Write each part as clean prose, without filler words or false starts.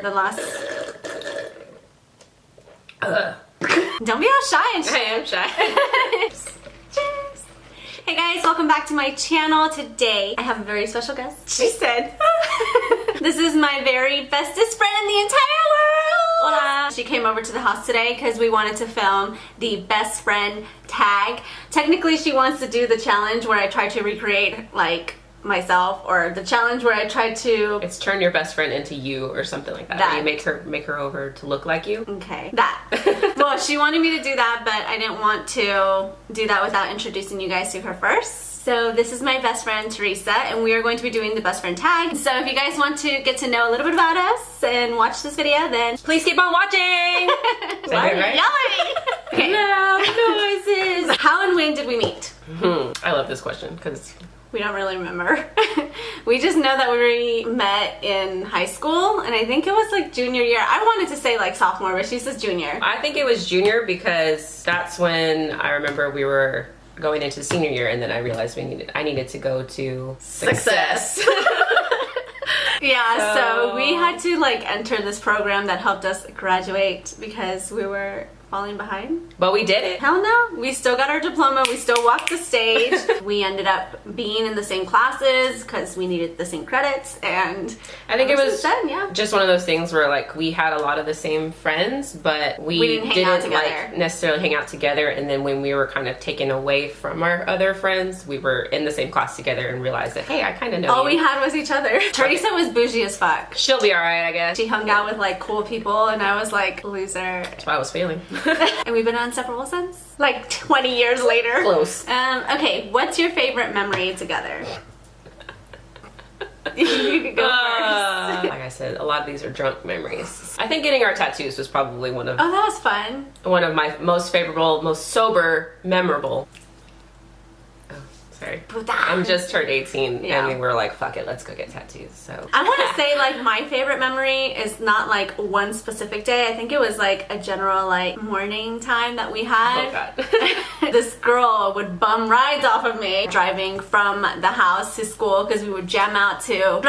The last... Don't be all shy and shit. I am shy. Cheers. Hey guys, welcome back to my channel. Today I have a very special guest. She said. This is my very bestest friend in the entire world. Hola. She came over to the house today because we wanted to film the best friend tag. Technically she wants to do the challenge where I try to recreate like myself, or the challenge where I try to... It's turn your best friend into you or something like that. Where you make her over to look like you. Okay. That. Well, she wanted me to do that, but I didn't want to do that without introducing you guys to her first. So this is my best friend Teresa, and we are going to be doing the best friend tag. So if you guys want to get to know a little bit about us and watch this video, then please keep on watching. Why are you yelling? Okay. No noises. How and when did we meet? I love this question because we don't really remember. We just know that we met in high school, and I think it was like junior year. I wanted to say like sophomore, but she says junior. I think it was junior because that's when I remember we were going into senior year, and then I realized I needed to go to success. Yeah, so we had to like enter this program that helped us graduate because we were falling behind. But we did it. Hell no. We still got our diploma. We still walked the stage. We ended up being in the same classes because we needed the same credits, and I think it was done, just one of those things where like we had a lot of the same friends, but we didn't like necessarily hang out together. And then when we were kind of taken away from our other friends, we were in the same class together and realized that, hey, I kind of know all we had was each other. Teresa was bougie as fuck. She'll be alright, I guess. She hung out with like cool people, and I was like loser. That's why I was failing. And we've been inseparable since? Like 20 years later? Close. Okay, what's your favorite memory together? You could go first. Like I said, a lot of these are drunk memories. I think getting our tattoos was probably one of that was fun. One of my most favorable, most sober, memorable. Sorry. I'm just turned 18 and we were like, fuck it, let's go get tattoos. So I want to say like my favorite memory is not like one specific day. I think it was like a general like morning time that we had. Oh God. This girl would bum rides off of me driving from the house to school because we would jam out to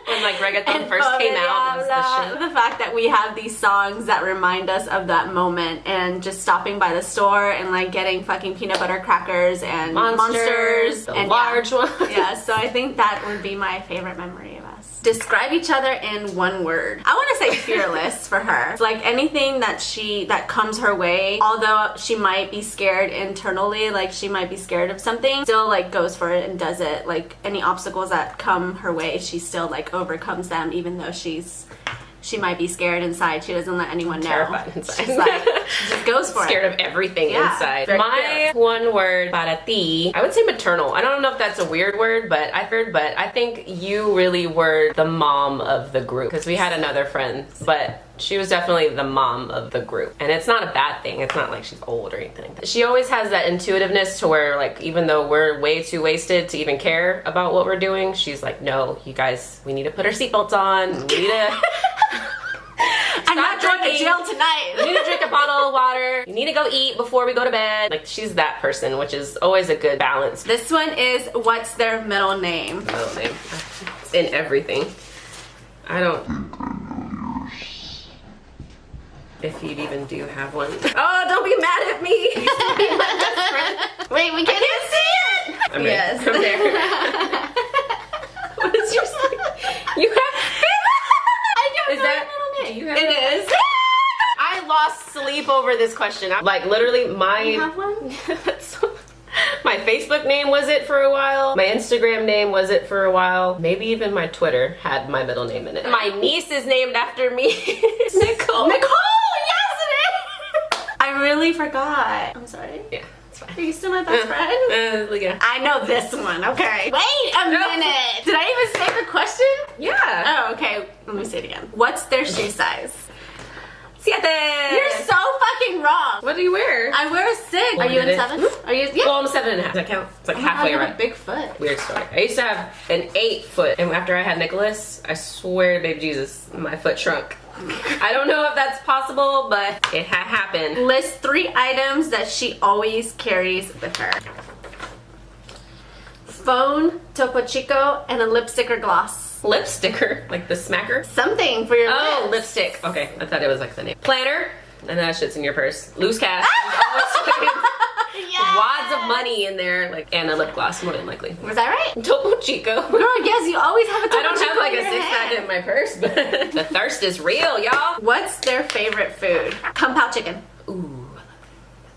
when like reggaeton first came out, was the shit. The fact that we have these songs that remind us of that moment, and just stopping by the store and like getting fucking peanut butter crackers and monsters the and large one. Yeah, so I think that would be my favorite memory of us. Describe each other in one word. I want to say fearless for her. It's like anything that comes her way, although she might be scared internally, like she might be scared of something, still like goes for it and does it. Like any obstacles that come her way, she still like overcomes them, even though she might be scared inside. She doesn't let anyone know. Terrified inside. She's like, she just goes for scared it. of everything inside. My one word, para ti, I would say maternal. I don't know if that's a weird word, but I think you really were the mom of the group, because we had another friend, but she was definitely the mom of the group. And it's not a bad thing. It's not like she's old or anything. She always has that intuitiveness to where like, even though we're way too wasted to even care about what we're doing, she's like, no, you guys, we need to put our seatbelts on. We need to... I'm not going to jail tonight. You need to drink a bottle of water. You need to go eat before we go to bed. Like, she's that person, which is always a good balance. This one is, what's their middle name? Middle name. It's in everything. I don't... If you'd even do have one. Oh, don't be mad at me. My best friend. Wait, we can't even see it. I'm yes. Right. I'm there. What is your You have... I don't know that... middle name. You have it is. I lost sleep over this question. Like, literally, my... You have one? My Facebook name was it for a while. My Instagram name was it for a while. Maybe even my Twitter had my middle name in it. My niece is named after me. Nicole. Yes, it is. I really forgot. I'm sorry. Yeah, it's fine. Are you still my best friend? Yeah. I know this one, okay. Wait a minute. Did I even say the question? Yeah. Oh, okay. Let me say it again. What's their shoe size? 7. You're so fucking wrong. What do you wear? I wear a 6. Are you in 7? Are you? Yeah. Well, I'm 7.5. Does that count? It's like halfway around. around. Big foot. Weird story. I used to have an 8 foot, and after I had Nicholas, I swear to baby Jesus, my foot shrunk. I don't know if that's possible, but it had happened. List 3 items that she always carries with her. Phone, Topo Chico, and a lipstick or gloss. Lip sticker, like the smacker. Something for your Oh, lips. lipstick. Okay, I thought it was like the name. Planner, and that shit's in your purse. Loose cash. Yes. Wads of money in there, like, and a lip gloss, more than likely. Was that right? Topo Chico. Girl, yes, you always have a Topo I don't Chico have like in a your six-pack hand. in my purse, but the thirst is real, y'all. What's their favorite food? Kung Pao chicken. Ooh, I love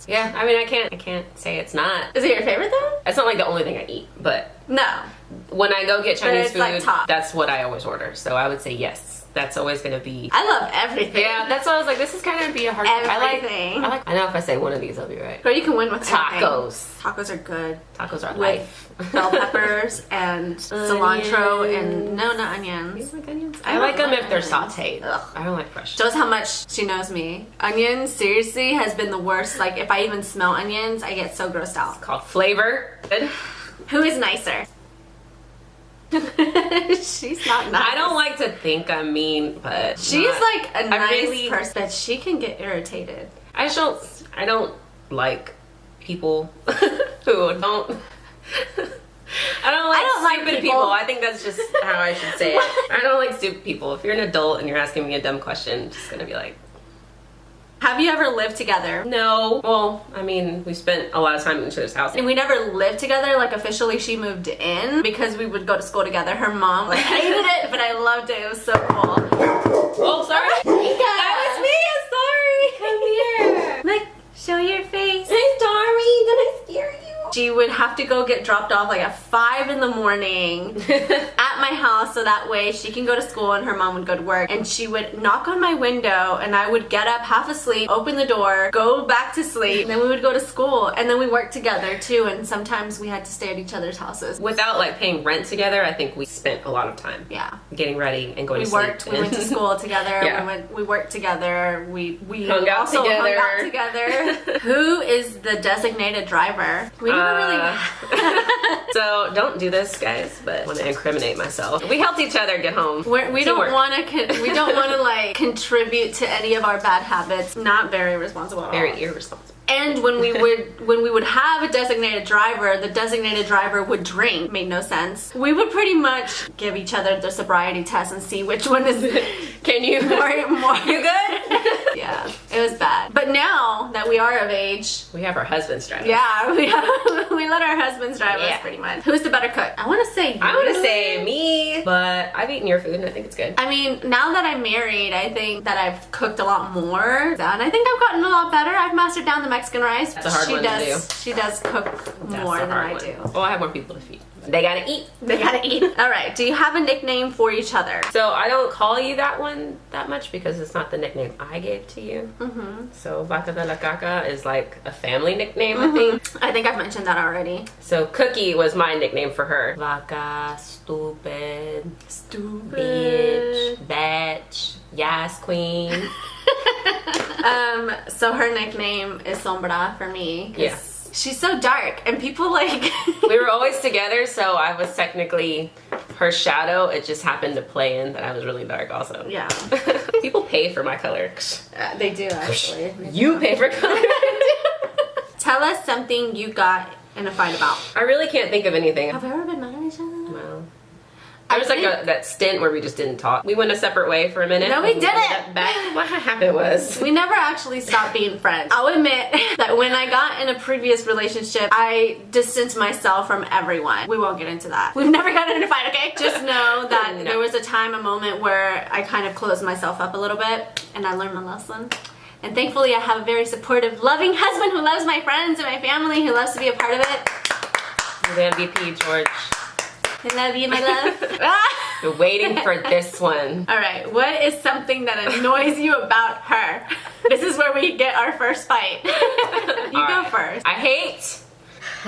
that. Yeah, I mean, I can't say it's not. Is it your favorite though? It's not like the only thing I eat, but No. when I go get Chinese it's, like, food, top. that's what I always order. So I would say yes. That's always gonna be. I love everything. Yeah, that's why I was like, this is kind of be a hard. Everything. I know if I say one of these, I'll be right. Girl, you can win with Tacos. anything. Tacos are good. Tacos are With life. bell peppers and cilantro and no, not onions. You like onions? I like them if they're sauteed. Ugh. I don't like fresh. Shows how much she knows me. Onions, seriously, has been the worst. Like, if I even smell onions, I get so grossed out. Called flavor. Good. Who is nicer? She's not nice. I don't like to think I'm mean, but She's like a nice really- person, but she can get irritated. I don't like people who don't. I don't like stupid people. I think that's just how I should say it. I don't like stupid people. If you're an adult and you're asking me a dumb question, I'm just gonna be like, Have you ever lived together? no. Well, I mean, we spent a lot of time in each other's house. And we never lived together, like officially she moved in because we would go to school together. Her mom like hated it, but I loved it. It was so cool. Oh, sorry. That was me. I'm sorry. Come here. Like, show your face. I'm sorry. Did I scare you? She would have to go get dropped off like at 5 in the morning at my house so that way she can go to school and her mom would go to work. And she would knock on my window and I would get up half asleep, open the door, go back to sleep, and then we would go to school. And then we worked together too, and sometimes we had to stay at each other's houses. Without like paying rent together, I think we spent a lot of time. Yeah. Getting ready and going We to worked, sleep. we went to school together, Yeah. we worked together, we Hung out also together. hung out together. Who is the designated driver? We never really... So don't do this, guys, but I want to incriminate myself. We helped each other get home. We don't Teamwork. want to like contribute to any of our bad habits. Not very responsible at all. Very irresponsible. And when we would have a designated driver, the designated driver would drink. Made no sense. We would pretty much give each other the sobriety test and see which one is Can you? more. You good? Yeah, it was bad. But now that we are of age, We have our husbands driving. yeah, we let our husbands drive Yeah. us pretty much. Who's the better cook? I want to say you. I want to say me, but I've eaten your food and I think it's good. I mean, now that I'm married, I think that I've cooked a lot more, and I think I've gotten a lot better. I've mastered down the Mexican rice. That's a hard she one to does, do. She does cook That's more the than hard I one. do. Well, I have more people to feed. They gotta eat. They gotta eat. All right. Do you have a nickname for each other? So I don't call you that one that much because it's not the nickname I gave to you. Mm-hmm. So Vaca de la Caca is like a family nickname, I think. I think I've mentioned that already. So Cookie was my nickname for her. Vaca, stupid, bitch, bitch, yes, queen. So her nickname is Sombra for me. 'cause Yeah. She's so dark, and people like. We were always together, so I was technically her shadow. It just happened to play in that I was really dark also. Yeah. People pay for my color. They do actually. You pay for color. Tell us something you got in a fight about. I really can't think of anything. Have we ever been mad at each other? Well, there was like that stint where we just didn't talk. We went a separate way for a minute. No, we ended didn't. up back. What happened was We never actually stopped being friends. I'll admit that when I got in a previous relationship, I distanced myself from everyone. We won't get into that. We've never gotten in a fight, okay? Just know that No. there was a time, a moment where I kind of closed myself up a little bit and I learned my lesson. And thankfully I have a very supportive, loving husband who loves my friends and my family, who loves to be a part of it. you're the MVP, George. I love you, my love. You're waiting for this one. All right, what is something that annoys you about her? This is where we get our first fight. You All go right. first. I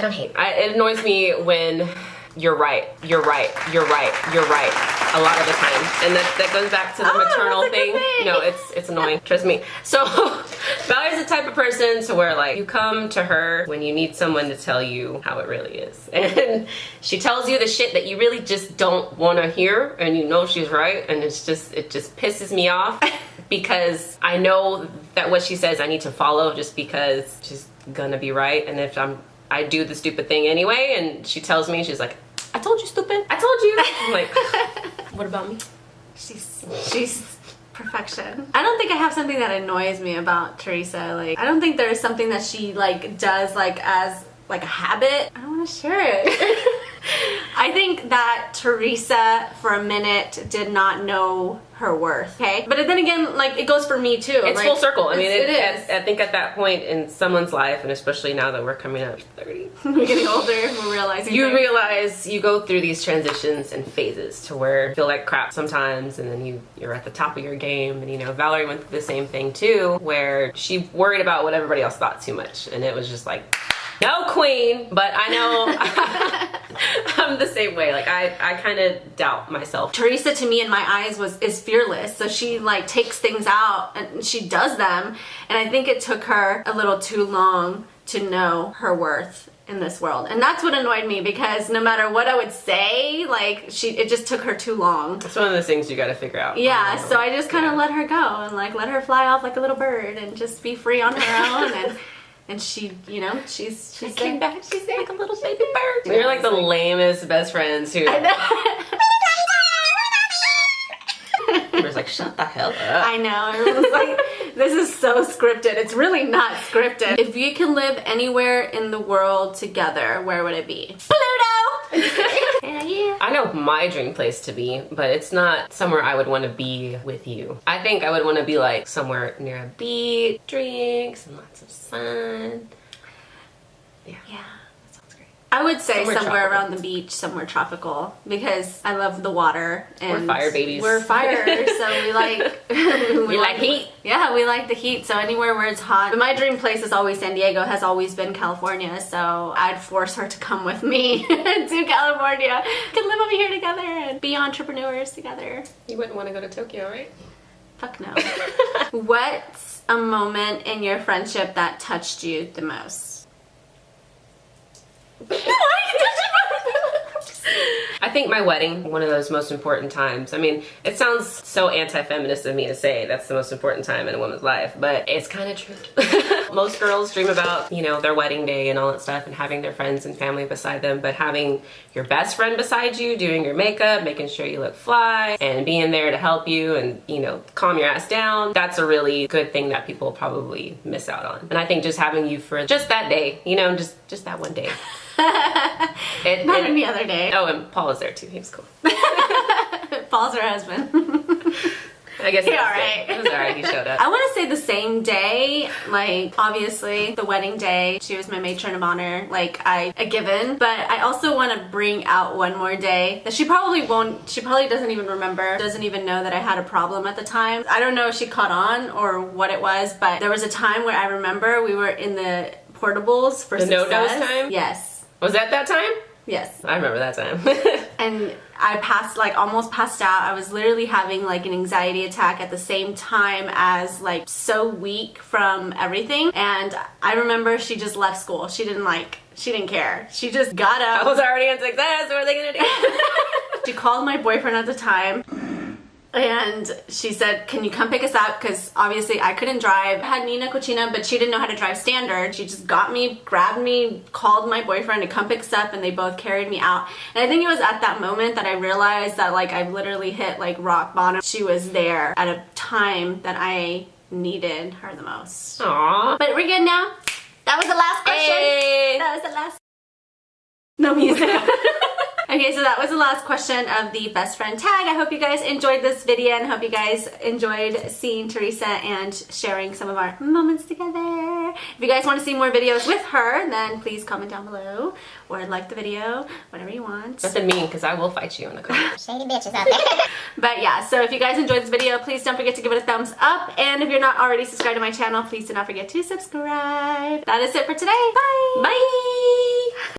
don't hate. It annoys me when you're right. A lot of the time, and that goes back to the maternal that's a good thing. thing. No, it's annoying. Trust me. So Valerie's the type of person to where like you come to her when you need someone to tell you how it really is, and she tells you the shit that you really just don't want to hear, and you know she's right, and it just pisses me off because I know that what she says I need to follow just because she's gonna be right, and if I do the stupid thing anyway, and she tells me, she's like, I told you, stupid. I told you. I'm like, what about me? She's perfection. I don't think I have something that annoys me about Teresa. Like, I don't think there's something that she like does like as like a habit. I don't want to share it. I think that Teresa for a minute did not know her worth, okay? But then again, like, it goes for me too. It's like, full circle. I mean, it is. I think at that point in someone's life, and especially now that we're coming up 30, we're getting older, we're realizing you things. realize you go through these transitions and phases to where you feel like crap sometimes, and then you're at the top of your game. And you know, Valerie went through the same thing too, where she worried about what everybody else thought too much, and it was just like, no, queen. But I know I'm the same way. Like, I kind of doubt myself. Teresa, to me, in my eyes, is fearless. So she like takes things out and she does them. And I think it took her a little too long to know her worth in this world. And that's what annoyed me, because no matter what I would say, like, it just took her too long. It's one of those things you got to figure out. Yeah, so I just kind of let her go and like let her fly off like a little bird and just be free on her own. And she, you know, she's came back. She's like a little baby bird. We're like the lamest best friends who. Everyone's like, shut the hell up. I know. Everyone's like, this is so scripted. It's really not scripted. If you can live anywhere in the world together, where would it be? Pluto! Hell yeah. I know my dream place to be, but it's not somewhere I would want to be with you. I think I would want to be like somewhere near a beach, drinks, and lots of sun. Yeah. That sounds great. I would say somewhere around the beach, somewhere tropical, because I love the water. And we're fire babies. We're fire, so we like... we like heat. Yeah, we like the heat, so anywhere where it's hot. But my dream place is always San Diego, has always been California, so I'd force her to come with me to California. We can live over here together and be entrepreneurs together. You wouldn't want to go to Tokyo, right? Fuck no. What's a moment in your friendship that touched you the most? I think my wedding, one of those most important times. I mean, it sounds so anti-feminist of me to say that's the most important time in a woman's life, but it's kind of true. Most girls dream about, you know, their wedding day and all that stuff and having their friends and family beside them, but having your best friend beside you, doing your makeup, making sure you look fly, and being there to help you and, you know, calm your ass down, that's a really good thing that people probably miss out on. And I think just having you for just that day, you know, just that one day. Not any other day. Oh, and Paul was there too. He was cool. Paul's her husband. I guess he alright. It was alright. He showed up. I want to say the same day, like, obviously the wedding day, she was my matron of honor, like, a given, but I also want to bring out one more day that she probably doesn't even remember, doesn't even know that I had a problem at the time. I don't know if she caught on or what it was, but there was a time where I remember we were in the portables for the success. no-dose time? Yes. Was that time? Yes. I remember that time. And I almost passed out. I was literally having like an anxiety attack at the same time as like so weak from everything. And I remember she just left school. She didn't care. She just got up. I was already in success. What are they gonna do? She called my boyfriend at the time. And she said, can you come pick us up? Because obviously I couldn't drive. I had Nina Cochina, but she didn't know how to drive standard. She just got me, grabbed me, called my boyfriend to come pick us up, and they both carried me out. And I think it was at that moment that I realized that like I literally hit like rock bottom. She was there at a time that I needed her the most. Aww. But we're good now. That was the last question. Hey. That was the last. No music. Okay, so that was the last question of the best friend tag. I hope you guys enjoyed this video and hope you guys enjoyed seeing Teresa and sharing some of our moments together. If you guys want to see more videos with her, then please comment down below or like the video, whatever you want. Nothing mean, because I will fight you in the comments. Shady bitches out there. But yeah, so if you guys enjoyed this video, please don't forget to give it a thumbs up. And if you're not already subscribed to my channel, please do not forget to subscribe. That is it for today. Bye! Bye!